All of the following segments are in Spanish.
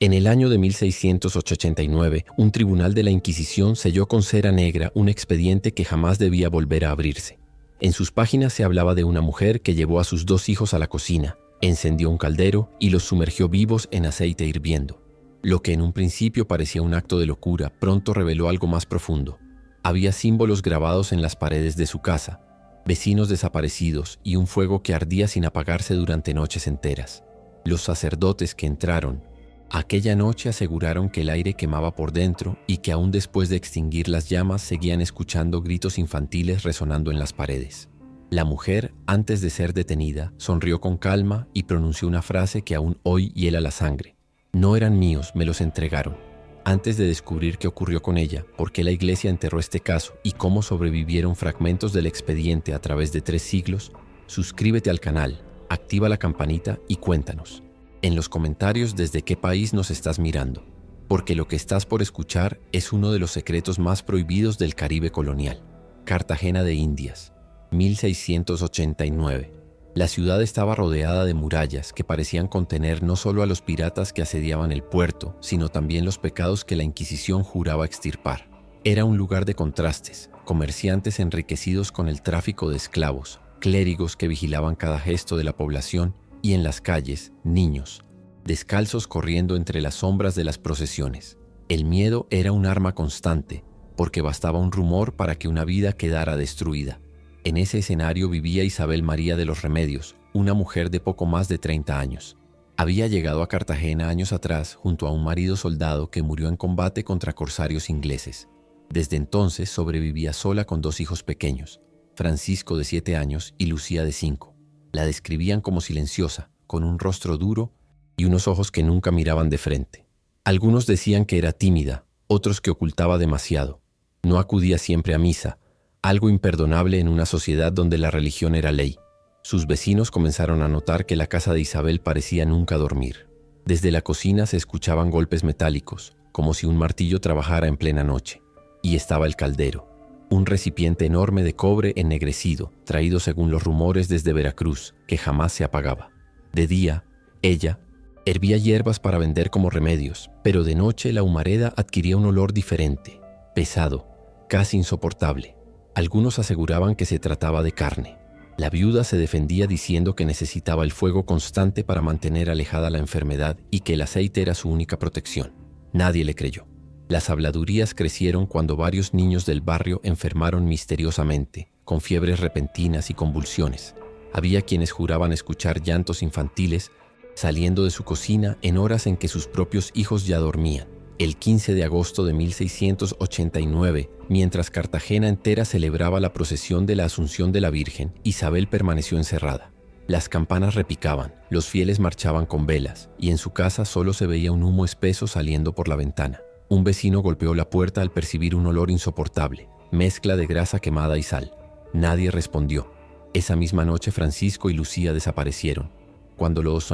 En el año de 1689, un tribunal de la Inquisición selló con cera negra un expediente que jamás debía volver a abrirse. En sus páginas se hablaba de una mujer que llevó a sus 2 hijos a la cocina, encendió un caldero y los sumergió vivos en aceite hirviendo. Lo que en un principio parecía un acto de locura, pronto reveló algo más profundo. Había símbolos grabados en las paredes de su casa, vecinos desaparecidos y un fuego que ardía sin apagarse durante noches enteras. Los sacerdotes que entraron aquella noche aseguraron que el aire quemaba por dentro y que aún después de extinguir las llamas seguían escuchando gritos infantiles resonando en las paredes. La mujer, antes de ser detenida, sonrió con calma y pronunció una frase que aún hoy hiela la sangre. No eran míos, me los entregaron. Antes de descubrir qué ocurrió con ella, por qué la iglesia enterró este caso y cómo sobrevivieron fragmentos del expediente a través de 3 siglos, suscríbete al canal, activa la campanita y cuéntanos en los comentarios desde qué país nos estás mirando, porque lo que estás por escuchar es uno de los secretos más prohibidos del Caribe colonial. Cartagena de Indias, 1689. La ciudad estaba rodeada de murallas que parecían contener no solo a los piratas que asediaban el puerto, sino también los pecados que la Inquisición juraba extirpar. Era un lugar de contrastes, comerciantes enriquecidos con el tráfico de esclavos, clérigos que vigilaban cada gesto de la población y en las calles, niños, descalzos corriendo entre las sombras de las procesiones. El miedo era un arma constante, porque bastaba un rumor para que una vida quedara destruida. En ese escenario vivía Isabel María de los Remedios, una mujer de poco más de 30 años. Había llegado a Cartagena años atrás junto a un marido soldado que murió en combate contra corsarios ingleses. Desde entonces sobrevivía sola con 2 hijos pequeños, Francisco de 7 años y Lucía de 5. La describían como silenciosa, con un rostro duro y unos ojos que nunca miraban de frente. Algunos decían que era tímida, otros que ocultaba demasiado. No acudía siempre a misa, algo imperdonable en una sociedad donde la religión era ley. Sus vecinos comenzaron a notar que la casa de Isabel parecía nunca dormir. Desde la cocina se escuchaban golpes metálicos, como si un martillo trabajara en plena noche. Y estaba el caldero, un recipiente enorme de cobre ennegrecido, traído según los rumores desde Veracruz, que jamás se apagaba. De día, ella hervía hierbas para vender como remedios, pero de noche la humareda adquiría un olor diferente, pesado, casi insoportable. Algunos aseguraban que se trataba de carne. La viuda se defendía diciendo que necesitaba el fuego constante para mantener alejada la enfermedad y que el aceite era su única protección. Nadie le creyó. Las habladurías crecieron cuando varios niños del barrio enfermaron misteriosamente, con fiebres repentinas y convulsiones. Había quienes juraban escuchar llantos infantiles saliendo de su cocina en horas en que sus propios hijos ya dormían. El 15 de agosto de 1689, mientras Cartagena entera celebraba la procesión de la Asunción de la Virgen, Isabel permaneció encerrada. Las campanas repicaban, los fieles marchaban con velas, y en su casa solo se veía un humo espeso saliendo por la ventana. Un vecino golpeó la puerta al percibir un olor insoportable, mezcla de grasa quemada y sal. Nadie respondió. Esa misma noche Francisco y Lucía desaparecieron. Cuando los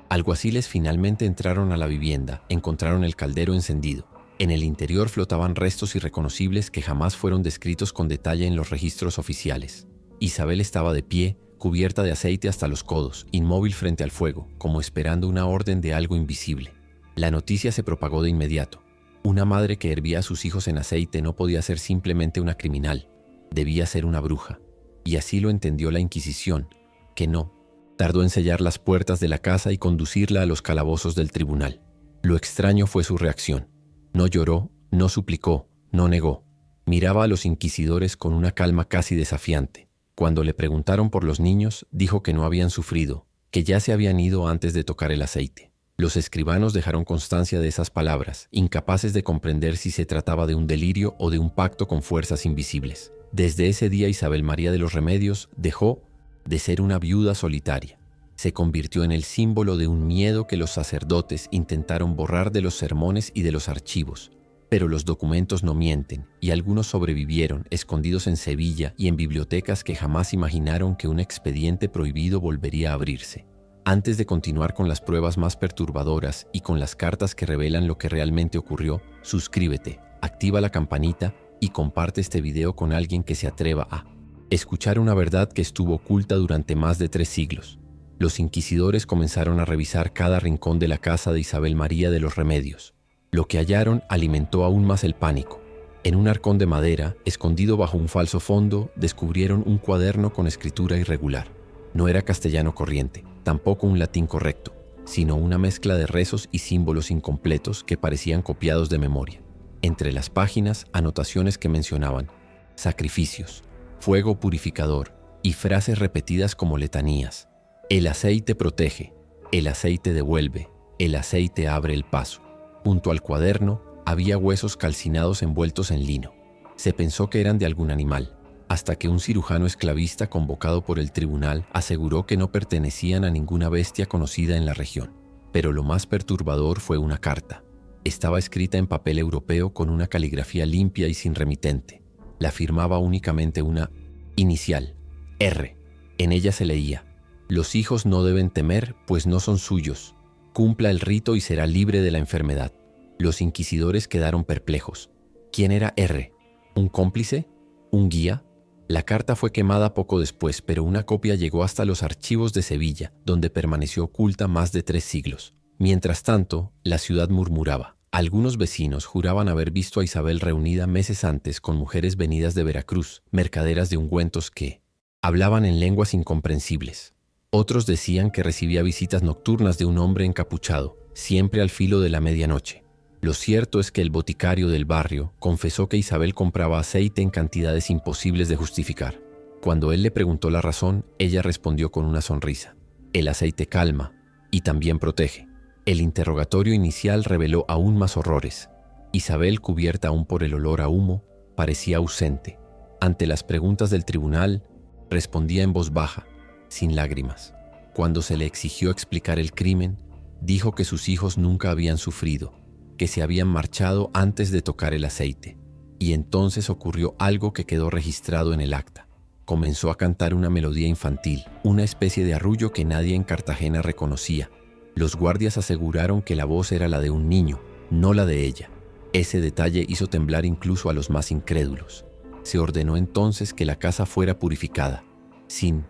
alguaciles finalmente entraron a la vivienda, encontraron el caldero encendido. En el interior flotaban restos irreconocibles que jamás fueron descritos con detalle en los registros oficiales. Isabel estaba de pie, cubierta de aceite hasta los codos, inmóvil frente al fuego, como esperando una orden de algo invisible. La noticia se propagó de inmediato. Una madre que hervía a sus hijos en aceite no podía ser simplemente una criminal, debía ser una bruja. Y así lo entendió la Inquisición, que no tardó en sellar las puertas de la casa y conducirla a los calabozos del tribunal. Lo extraño fue su reacción. No lloró, no suplicó, no negó. Miraba a los inquisidores con una calma casi desafiante. Cuando le preguntaron por los niños, dijo que no habían sufrido, que ya se habían ido antes de tocar el aceite. Los escribanos dejaron constancia de esas palabras, incapaces de comprender si se trataba de un delirio o de un pacto con fuerzas invisibles. Desde ese día Isabel María de los Remedios dejó de ser una viuda solitaria. Se convirtió en el símbolo de un miedo que los sacerdotes intentaron borrar de los sermones y de los archivos. Pero los documentos no mienten, y algunos sobrevivieron, escondidos en Sevilla y en bibliotecas que jamás imaginaron que un expediente prohibido volvería a abrirse. Antes de continuar con las pruebas más perturbadoras y con las cartas que revelan lo que realmente ocurrió, suscríbete, activa la campanita y comparte este video con alguien que se atreva a escuchar una verdad que estuvo oculta durante más de 3 siglos. Los inquisidores comenzaron a revisar cada rincón de la casa de Isabel María de los Remedios. Lo que hallaron alimentó aún más el pánico. En un arcón de madera, escondido bajo un falso fondo, descubrieron un cuaderno con escritura irregular. No era castellano corriente, tampoco un latín correcto, sino una mezcla de rezos y símbolos incompletos que parecían copiados de memoria. Entre las páginas, anotaciones que mencionaban sacrificios, fuego purificador y frases repetidas como letanías. El aceite protege, el aceite devuelve, el aceite abre el paso. Junto al cuaderno había huesos calcinados envueltos en lino. Se pensó que eran de algún animal, hasta que un cirujano esclavista convocado por el tribunal aseguró que no pertenecían a ninguna bestia conocida en la región. Pero lo más perturbador fue una carta. Estaba escrita en papel europeo con una caligrafía limpia y sin remitente. La firmaba únicamente una inicial, R. En ella se leía: los hijos no deben temer, pues no son suyos. Cumpla el rito y será libre de la enfermedad. Los inquisidores quedaron perplejos. ¿Quién era R? ¿Un cómplice? ¿Un guía? La carta fue quemada poco después, pero una copia llegó hasta los archivos de Sevilla, donde permaneció oculta más de 3 siglos. Mientras tanto, la ciudad murmuraba. Algunos vecinos juraban haber visto a Isabel reunida meses antes con mujeres venidas de Veracruz, mercaderas de ungüentos que hablaban en lenguas incomprensibles. Otros decían que recibía visitas nocturnas de un hombre encapuchado, siempre al filo de la medianoche. Lo cierto es que el boticario del barrio confesó que Isabel compraba aceite en cantidades imposibles de justificar. Cuando él le preguntó la razón, ella respondió con una sonrisa: el aceite calma y también protege. El interrogatorio inicial reveló aún más horrores. Isabel, cubierta aún por el olor a humo, parecía ausente. Ante las preguntas del tribunal, respondía en voz baja, sin lágrimas. Cuando se le exigió explicar el crimen, dijo que sus hijos nunca habían sufrido, que se habían marchado antes de tocar el aceite. Y entonces ocurrió algo que quedó registrado en el acta. Comenzó a cantar una melodía infantil, una especie de arrullo que nadie en Cartagena reconocía. Los guardias aseguraron que la voz era la de un niño, no la de ella. Ese detalle hizo temblar incluso a los más incrédulos. Se ordenó entonces que la casa fuera purificada. Sin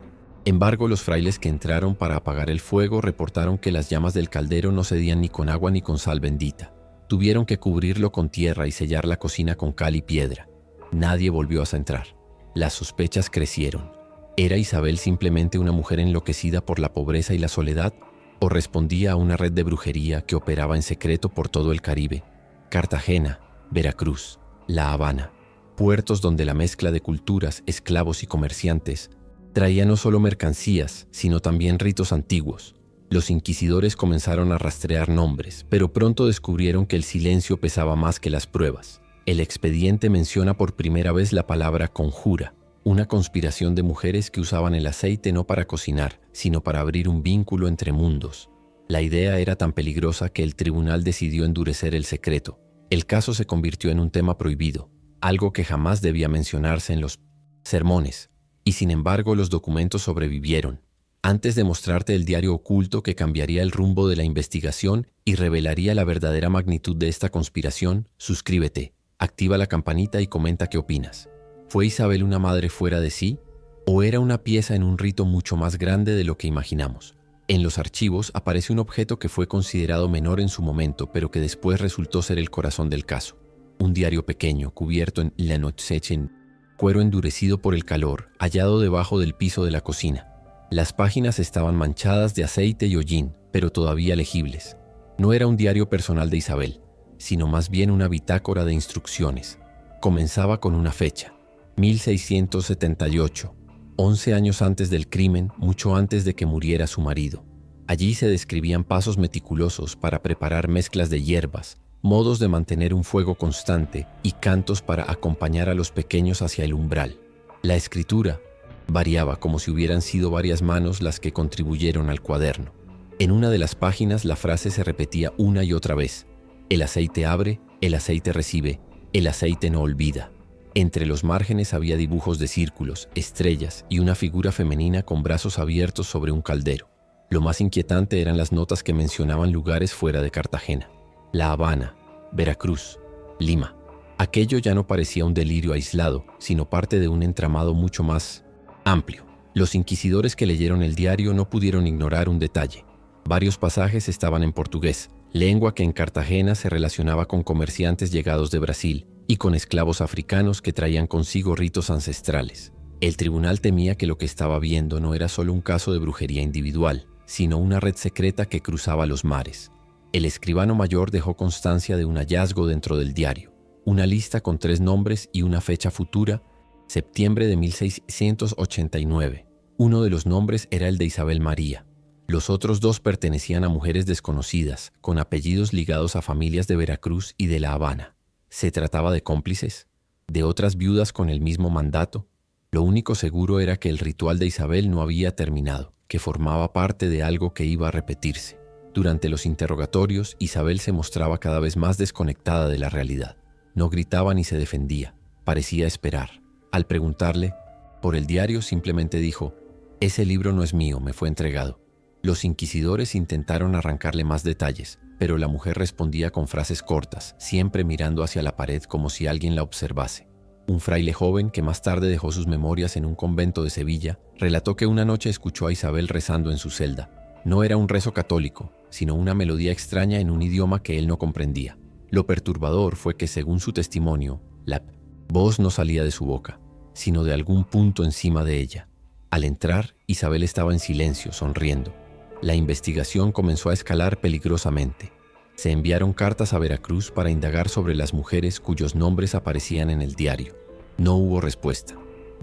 embargo, los frailes que entraron para apagar el fuego reportaron que las llamas del caldero no cedían ni con agua ni con sal bendita. Tuvieron que cubrirlo con tierra y sellar la cocina con cal y piedra. Nadie volvió a entrar. Las sospechas crecieron. ¿Era Isabel simplemente una mujer enloquecida por la pobreza y la soledad? ¿O respondía a una red de brujería que operaba en secreto por todo el Caribe? Cartagena, Veracruz, La Habana, puertos donde la mezcla de culturas, esclavos y comerciantes traía no solo mercancías, sino también ritos antiguos. Los inquisidores comenzaron a rastrear nombres, pero pronto descubrieron que el silencio pesaba más que las pruebas. El expediente menciona por primera vez la palabra conjura, una conspiración de mujeres que usaban el aceite no para cocinar, sino para abrir un vínculo entre mundos. La idea era tan peligrosa que el tribunal decidió endurecer el secreto. El caso se convirtió en un tema prohibido, algo que jamás debía mencionarse en los sermones. Y sin embargo, los documentos sobrevivieron. Antes de mostrarte el diario oculto que cambiaría el rumbo de la investigación y revelaría la verdadera magnitud de esta conspiración, suscríbete, activa la campanita y comenta qué opinas. ¿Fue Isabel una madre fuera de sí? ¿O era una pieza en un rito mucho más grande de lo que imaginamos? En los archivos aparece un objeto que fue considerado menor en su momento, pero que después resultó ser el corazón del caso. Un diario pequeño, cubierto en lanochechen, cuero endurecido por el calor, hallado debajo del piso de la cocina. Las páginas estaban manchadas de aceite y hollín, pero todavía legibles. No era un diario personal de Isabel, sino más bien una bitácora de instrucciones. Comenzaba con una fecha, 1678, 11 años antes del crimen, mucho antes de que muriera su marido. Allí se describían pasos meticulosos para preparar mezclas de hierbas, modos de mantener un fuego constante y cantos para acompañar a los pequeños hacia el umbral. La escritura variaba como si hubieran sido varias manos las que contribuyeron al cuaderno. En una de las páginas la frase se repetía una y otra vez: el aceite abre, el aceite recibe, el aceite no olvida. Entre los márgenes había dibujos de círculos, estrellas y una figura femenina con brazos abiertos sobre un caldero. Lo más inquietante eran las notas que mencionaban lugares fuera de Cartagena: La Habana, Veracruz, Lima. Aquello ya no parecía un delirio aislado, sino parte de un entramado mucho más amplio. Los inquisidores que leyeron el diario no pudieron ignorar un detalle. Varios pasajes estaban en portugués, lengua que en Cartagena se relacionaba con comerciantes llegados de Brasil y con esclavos africanos que traían consigo ritos ancestrales. El tribunal temía que lo que estaba viendo no era solo un caso de brujería individual, sino una red secreta que cruzaba los mares. El escribano mayor dejó constancia de un hallazgo dentro del diario, una lista con 3 nombres y una fecha futura, septiembre de 1689. Uno de los nombres era el de Isabel María. Los otros 2 pertenecían a mujeres desconocidas, con apellidos ligados a familias de Veracruz y de La Habana. ¿Se trataba de cómplices? ¿De otras viudas con el mismo mandato? Lo único seguro era que el ritual de Isabel no había terminado, que formaba parte de algo que iba a repetirse. Durante los interrogatorios, Isabel se mostraba cada vez más desconectada de la realidad. No gritaba ni se defendía, parecía esperar. Al preguntarle por el diario, simplemente dijo: «Ese libro no es mío, me fue entregado». Los inquisidores intentaron arrancarle más detalles, pero la mujer respondía con frases cortas, siempre mirando hacia la pared como si alguien la observase. Un fraile joven, que más tarde dejó sus memorias en un convento de Sevilla, relató que una noche escuchó a Isabel rezando en su celda. No era un rezo católico, sino una melodía extraña en un idioma que él no comprendía. Lo perturbador fue que, según su testimonio, la voz no salía de su boca, sino de algún punto encima de ella. Al entrar, Isabel estaba en silencio, sonriendo. La investigación comenzó a escalar peligrosamente. Se enviaron cartas a Veracruz para indagar sobre las mujeres cuyos nombres aparecían en el diario. No hubo respuesta.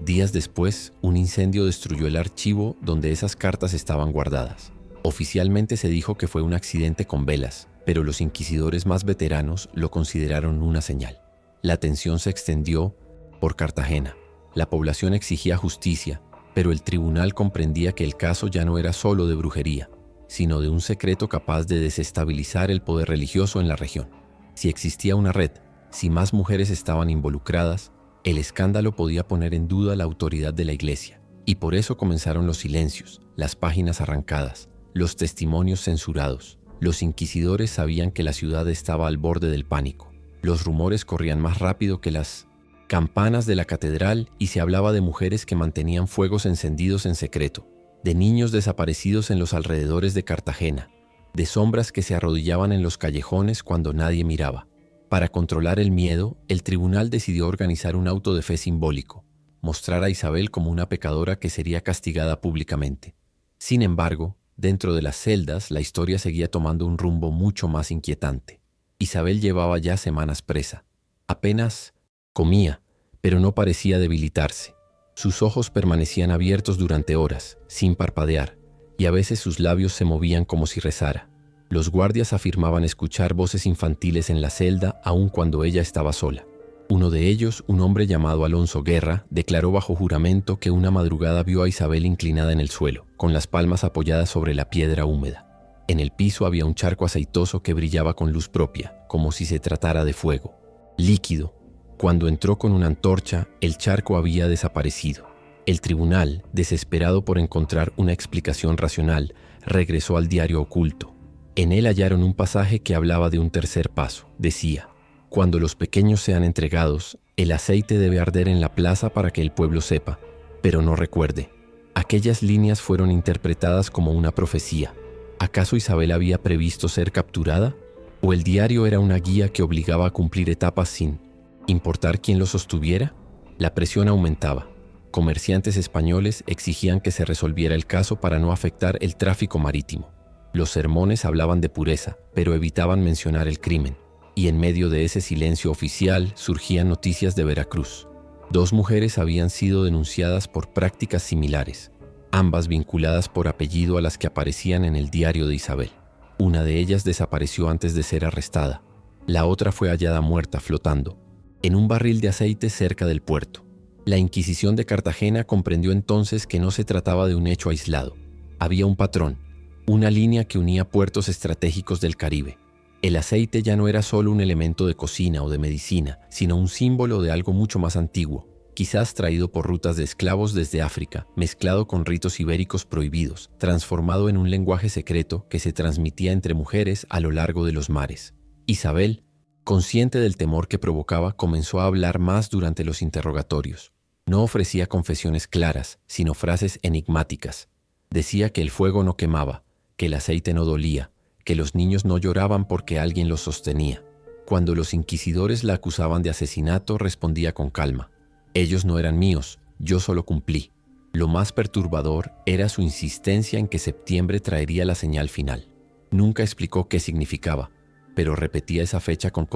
Días después, un incendio destruyó el archivo donde esas cartas estaban guardadas. Oficialmente se dijo que fue un accidente con velas, pero los inquisidores más veteranos lo consideraron una señal. La tensión se extendió por Cartagena. La población exigía justicia, pero el tribunal comprendía que el caso ya no era solo de brujería, sino de un secreto capaz de desestabilizar el poder religioso en la región. Si existía una red, si más mujeres estaban involucradas, el escándalo podía poner en duda la autoridad de la Iglesia, y por eso comenzaron los silencios, las páginas arrancadas, los testimonios censurados. Los inquisidores sabían que la ciudad estaba al borde del pánico. Los rumores corrían más rápido que las campanas de la catedral y se hablaba de mujeres que mantenían fuegos encendidos en secreto, de niños desaparecidos en los alrededores de Cartagena, de sombras que se arrodillaban en los callejones cuando nadie miraba. Para controlar el miedo, el tribunal decidió organizar un auto de fe simbólico, mostrar a Isabel como una pecadora que sería castigada públicamente. Sin embargo, dentro de las celdas, la historia seguía tomando un rumbo mucho más inquietante. Isabel llevaba ya semanas presa. Apenas comía, pero no parecía debilitarse. Sus ojos permanecían abiertos durante horas, sin parpadear, y a veces sus labios se movían como si rezara. Los guardias afirmaban escuchar voces infantiles en la celda aun cuando ella estaba sola. Uno de ellos, un hombre llamado Alonso Guerra, declaró bajo juramento que una madrugada vio a Isabel inclinada en el suelo, con las palmas apoyadas sobre la piedra húmeda. En el piso había un charco aceitoso que brillaba con luz propia, como si se tratara de fuego, líquido. Cuando entró con una antorcha, el charco había desaparecido. El tribunal, desesperado por encontrar una explicación racional, regresó al diario oculto. En él hallaron un pasaje que hablaba de un tercer paso. Decía: «Cuando los pequeños sean entregados, el aceite debe arder en la plaza para que el pueblo sepa, pero no recuerde». Aquellas líneas fueron interpretadas como una profecía. ¿Acaso Isabel había previsto ser capturada? ¿O el diario era una guía que obligaba a cumplir etapas sin importar quién lo sostuviera? La presión aumentaba. Comerciantes españoles exigían que se resolviera el caso para no afectar el tráfico marítimo. Los sermones hablaban de pureza, pero evitaban mencionar el crimen. Y en medio de ese silencio oficial surgían noticias de Veracruz. 2 mujeres habían sido denunciadas por prácticas similares, ambas vinculadas por apellido a las que aparecían en el diario de Isabel. Una de ellas desapareció antes de ser arrestada. La otra fue hallada muerta flotando en un barril de aceite cerca del puerto. La Inquisición de Cartagena comprendió entonces que no se trataba de un hecho aislado. Había un patrón, una línea que unía puertos estratégicos del Caribe. El aceite ya no era solo un elemento de cocina o de medicina, sino un símbolo de algo mucho más antiguo, quizás traído por rutas de esclavos desde África, mezclado con ritos ibéricos prohibidos, transformado en un lenguaje secreto que se transmitía entre mujeres a lo largo de los mares. Isabel, consciente del temor que provocaba, comenzó a hablar más durante los interrogatorios. No ofrecía confesiones claras, sino frases enigmáticas. Decía que el fuego no quemaba, que el aceite no dolía, que los niños no lloraban porque alguien los sostenía. Cuando los inquisidores la acusaban de asesinato, respondía con calma: ellos no eran míos, yo solo cumplí. Lo más perturbador era su insistencia en que septiembre traería la señal final. Nunca explicó qué significaba, pero repetía esa fecha con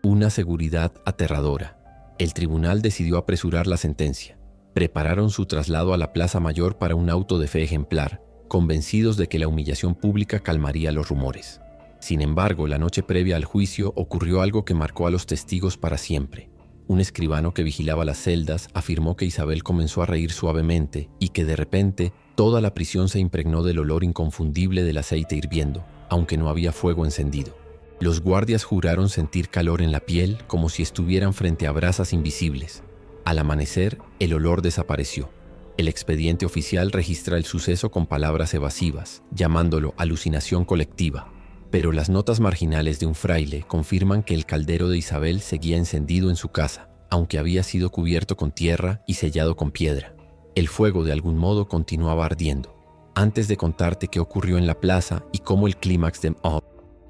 una seguridad aterradora. El tribunal decidió apresurar la sentencia. Prepararon su traslado a la Plaza Mayor para un auto de fe ejemplar, convencidos de que la humillación pública calmaría los rumores. Sin embargo, la noche previa al juicio ocurrió algo que marcó a los testigos para siempre. Un escribano que vigilaba las celdas afirmó que Isabel comenzó a reír suavemente y que de repente toda la prisión se impregnó del olor inconfundible del aceite hirviendo, aunque no había fuego encendido. Los guardias juraron sentir calor en la piel como si estuvieran frente a brasas invisibles. Al amanecer, el olor desapareció. El expediente oficial registra el suceso con palabras evasivas, llamándolo alucinación colectiva. Pero las notas marginales de un fraile confirman que el caldero de Isabel seguía encendido en su casa, aunque había sido cubierto con tierra y sellado con piedra. El fuego de algún modo continuaba ardiendo. Antes de contarte qué ocurrió en la plaza y cómo el clímax de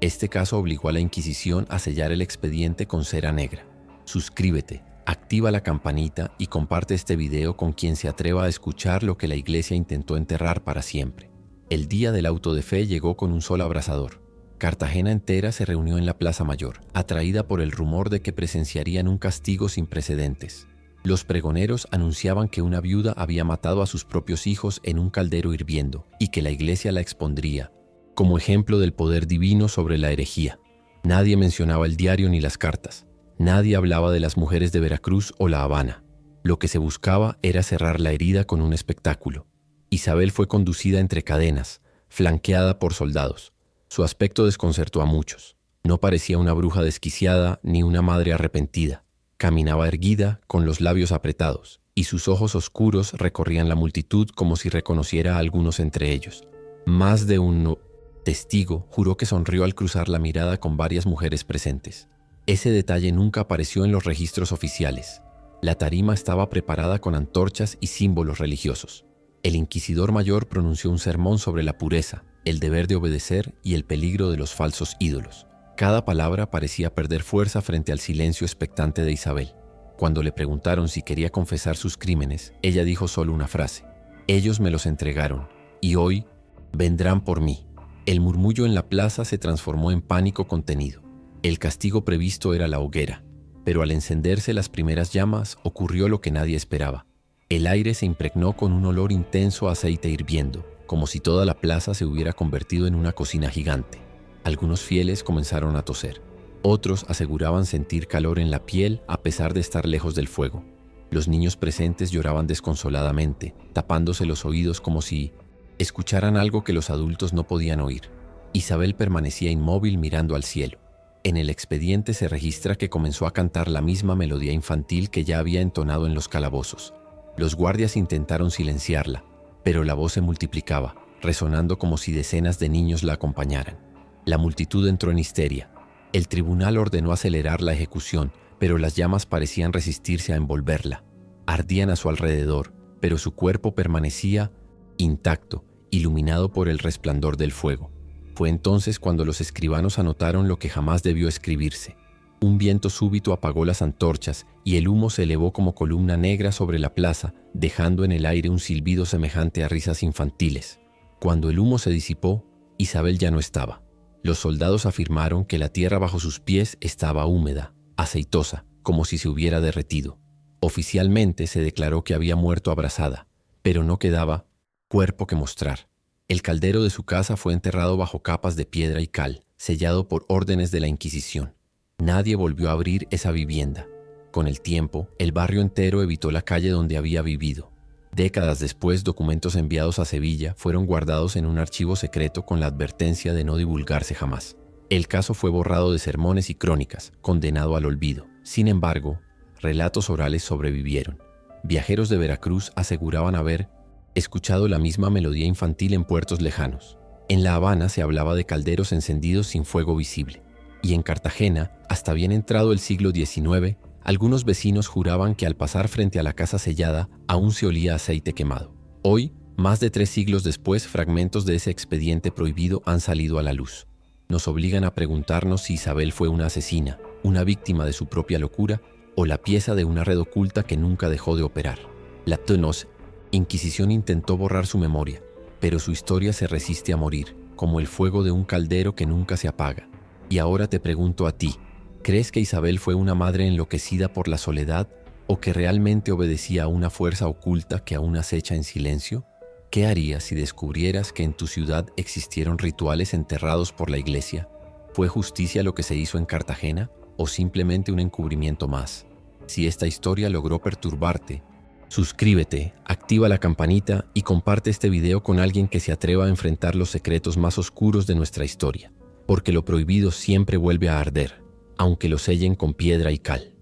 este caso obligó a la Inquisición a sellar el expediente con cera negra. Suscríbete, activa la campanita y comparte este video con quien se atreva a escuchar lo que la Iglesia intentó enterrar para siempre. El día del auto de fe llegó con un sol abrasador. Cartagena entera se reunió en la Plaza Mayor, atraída por el rumor de que presenciarían un castigo sin precedentes. Los pregoneros anunciaban que una viuda había matado a sus propios hijos en un caldero hirviendo y que la Iglesia la expondría, como ejemplo del poder divino sobre la herejía. Nadie mencionaba el diario ni las cartas. Nadie hablaba de las mujeres de Veracruz o La Habana. Lo que se buscaba era cerrar la herida con un espectáculo. Isabel fue conducida entre cadenas, flanqueada por soldados. Su aspecto desconcertó a muchos. No parecía una bruja desquiciada ni una madre arrepentida. Caminaba erguida, con los labios apretados, y sus ojos oscuros recorrían la multitud como si reconociera a algunos entre ellos. Más de un testigo juró que sonrió al cruzar la mirada con varias mujeres presentes. Ese detalle nunca apareció en los registros oficiales. La tarima estaba preparada con antorchas y símbolos religiosos. El inquisidor mayor pronunció un sermón sobre la pureza, el deber de obedecer y el peligro de los falsos ídolos. Cada palabra parecía perder fuerza frente al silencio expectante de Isabel. Cuando le preguntaron si quería confesar sus crímenes, ella dijo solo una frase: ellos me los entregaron, y hoy vendrán por mí. El murmullo en la plaza se transformó en pánico contenido. El castigo previsto era la hoguera, pero al encenderse las primeras llamas ocurrió lo que nadie esperaba. El aire se impregnó con un olor intenso a aceite hirviendo, como si toda la plaza se hubiera convertido en una cocina gigante. Algunos fieles comenzaron a toser. Otros aseguraban sentir calor en la piel a pesar de estar lejos del fuego. Los niños presentes lloraban desconsoladamente, tapándose los oídos como si escucharan algo que los adultos no podían oír. Isabel permanecía inmóvil mirando al cielo. En el expediente se registra que comenzó a cantar la misma melodía infantil que ya había entonado en los calabozos. Los guardias intentaron silenciarla, pero la voz se multiplicaba, resonando como si decenas de niños la acompañaran. La multitud entró en histeria. El tribunal ordenó acelerar la ejecución, pero las llamas parecían resistirse a envolverla. Ardían a su alrededor, pero su cuerpo permanecía intacto, iluminado por el resplandor del fuego. Fue entonces cuando los escribanos anotaron lo que jamás debió escribirse. Un viento súbito apagó las antorchas y el humo se elevó como columna negra sobre la plaza, dejando en el aire un silbido semejante a risas infantiles. Cuando el humo se disipó, Isabel ya no estaba. Los soldados afirmaron que la tierra bajo sus pies estaba húmeda, aceitosa, como si se hubiera derretido. Oficialmente se declaró que había muerto abrasada, pero no quedaba cuerpo que mostrar. El caldero de su casa fue enterrado bajo capas de piedra y cal, sellado por órdenes de la Inquisición. Nadie volvió a abrir esa vivienda. Con el tiempo, el barrio entero evitó la calle donde había vivido. Décadas después, documentos enviados a Sevilla fueron guardados en un archivo secreto con la advertencia de no divulgarse jamás. El caso fue borrado de sermones y crónicas, condenado al olvido. Sin embargo, relatos orales sobrevivieron. Viajeros de Veracruz aseguraban haber escuchado la misma melodía infantil en puertos lejanos. En La Habana se hablaba de calderos encendidos sin fuego visible. Y en Cartagena, hasta bien entrado el siglo XIX, Algunos vecinos juraban que al pasar frente a la casa sellada aún se olía a aceite quemado. Hoy, más de 3 siglos después, fragmentos de ese expediente prohibido han salido a la luz. Nos obligan a preguntarnos si Isabel fue una asesina, una víctima de su propia locura o la pieza de una red oculta que nunca dejó de operar. La Inquisición intentó borrar su memoria, pero su historia se resiste a morir, como el fuego de un caldero que nunca se apaga. Y ahora te pregunto a ti, ¿crees que Isabel fue una madre enloquecida por la soledad o que realmente obedecía a una fuerza oculta que aún acecha en silencio? ¿Qué harías si descubrieras que en tu ciudad existieron rituales enterrados por la iglesia? ¿Fue justicia lo que se hizo en Cartagena o simplemente un encubrimiento más? Si esta historia logró perturbarte, suscríbete, activa la campanita y comparte este video con alguien que se atreva a enfrentar los secretos más oscuros de nuestra historia, porque lo prohibido siempre vuelve a arder, aunque lo sellen con piedra y cal.